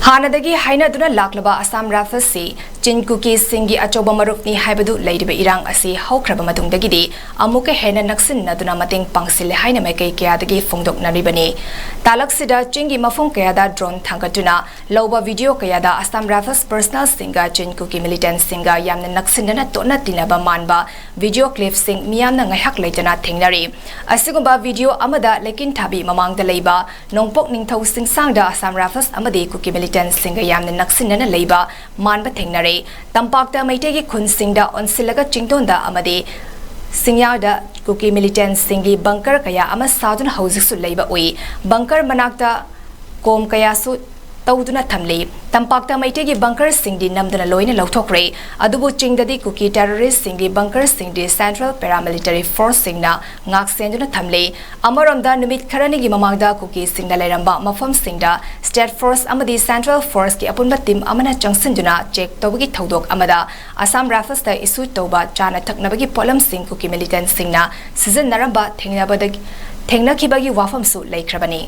हानादगी हाइनादुना लाक्लबा Assam rifles चिन cookie सिंगी अचौबा मरुपनी हाइबदु लैरिबा इरांग असी हौख्रबा मतुंगदगिदि अमुक हेन नक्सिन्नदुना मतेंग पांगसिले हाइना माइकई कयादगी फोंदोकनारिबनी तालकसिदा चिंगी मफों कयादा ड्रोन थांगतुना लौबा वीडियो कयादा असम राइफल्स पर्सनल सिंगा चिन कुकी मिलिटेंट सिंगा यामना नक्सिन्नना तोना तिनाबा मानबा वीडियो क्लिप सिंग मियामना ngaiak leitana thengnare asigumba video amada Leikinthabi Mamangda leiba Nongpok Ningthou Chingshangda Assam Raffles amadi Kuki Militant singga yamna naksinnana leiba manba thengnare tampakta maitegi khun singda onsilaga chingtonda amadi singyada Kuki Militant singi bunker kaya ama sadun hausiksu leiba oi bunker manakta kom kaya su तौदुना थमले तंपाक्ता मैटेगी bunker सिंगदी नमदना लोइना लौथोकरे अदुबु चिंगददी कुकी टेररिस्ट सिंगदी बंकर सिंगदी सेंट्रल पैरामिलिटरी फोर्स सिंगना ngak सेंदुना थमले अमरमदा निमित खरनिगी ममांगदा कुकी सिंगदा लेरंबा मफम सिंगदा स्टेट फोर्स अमदी सेंट्रल फोर्स की अपुनबा टीम अमना चंगसिनदुना चेक तौबगी थौदोक अमदा असम राइफल्स दा इशू तौबा चाना थकनबगी पोलम सिंग कुकी मिलिटेंट सिंगना सीजन नरंबा थेंगनाखिबगी वाफमसु लेख्रबनी।